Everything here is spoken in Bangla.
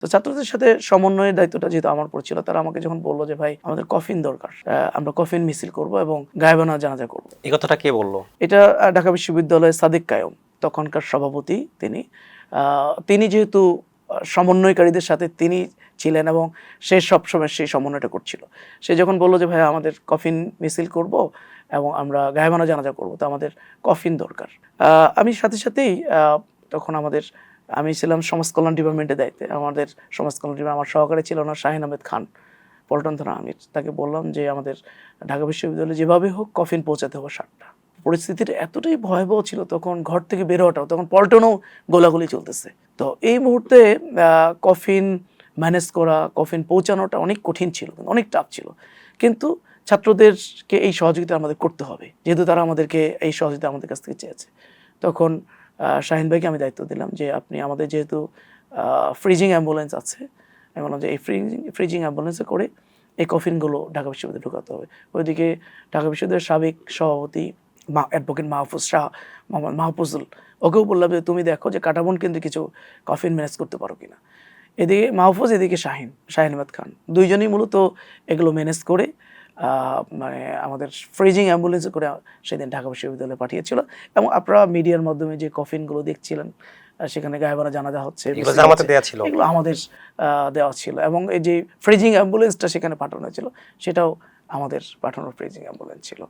তো ছাত্রদের সাথে সমন্বয়ের দায়িত্বটা যেহেতু আমার উপর ছিল, তারা আমাকে যখন বললো যে ভাই আমাদের কফিন দরকার, আমরা কফিন মিছিল করব এবং গায়েবানা জানাজা করব। এই কথাটা কে বললো? এটা ঢাকা বিশ্ববিদ্যালয়ের সাদিক কায়ুম, তখনকার সভাপতি তিনি যেহেতু সমন্বয়কারীদের সাথে তিনি ছিলেন এবং সে সবসময় সেই সমন্বয়টা করছিল। সে যখন বললো যে ভাই আমাদের কফিন মিছিল করব এবং আমরা গায়েবানা জানাজা করব, তো আমাদের কফিন দরকার। আমি সাথে সাথেই তখন আমি ছিলাম সমাজ কল্যাণ ডিপার্টমেন্টের দায়িত্বে। আমাদের সমাজ কল্যাণ ডিপার্টমেন্ট, আমার সহকারী ছিল না শাহিন আহমেদ খান, পল্টন থানা আমির। তাকে বললাম যে আমাদের ঢাকা বিশ্ববিদ্যালয়ে যেভাবে হোক কফিন পৌঁছাতে হবে 60টা। পরিস্থিতিটা এতটাই ভয়াবহ ছিল তখন, ঘর থেকে বের হওয়াটাও, তখন পল্টনেও গোলাগুলি চলতেছে। তো এই মুহূর্তে কফিন ম্যানেজ করা, কফিন পৌঁছানোটা অনেক কঠিন ছিল, অনেক টাফ ছিল। কিন্তু ছাত্রদেরকে এই সহযোগিতা আমাদের করতে হবে, যেহেতু তারা আমাদেরকে এই সহযোগিতা আমাদের কাছ থেকে চেয়েছে। তখন শাহিন ভাইকে আমি দায়িত্ব দিলাম যে আপনি আমাদের যেহেতু ফ্রিজিং অ্যাম্বুলেন্স আছে, আমি বললাম যে এই ফ্রিজিং অ্যাম্বুলেন্সে করে এই কফিনগুলো ঢাকা বিশ্ববিদ্যালয়ে ঢুকাতে হবে। ওইদিকে ঢাকা বিশ্ববিদ্যালয়ের সাবেক সভাপতি অ্যাডভোকেট মাহফুজ শাহ, মোহাম্মদ মাহফুজুল, ওকেও বললাম যে তুমি দেখো যে কাটাবন কিন্তু কিছু কফিন ম্যানেজ করতে পারো কিনা। এদিকে মাহফুজ, এদিকে শাহিন আহমেদ খান, দুইজনই মূলত এগুলো ম্যানেজ করে মানে আমাদের ফ্রিজিং অ্যাম্বুলেন্সে করে সেদিন ঢাকা বিশ্ববিদ্যালয়ে পাঠিয়েছিল। এবং আপনারা মিডিয়ার মাধ্যমে যে কফিনগুলো দেখছিলেন, সেখানে গায়েবানা জানাজা হচ্ছে, এগুলো আমাদের দেওয়া ছিল। এবং এই যে ফ্রিজিং অ্যাম্বুলেন্সটা সেখানে পাঠানো হয়েছিল, সেটাও আমাদের পাঠানোর ফ্রিজিং অ্যাম্বুলেন্স ছিল।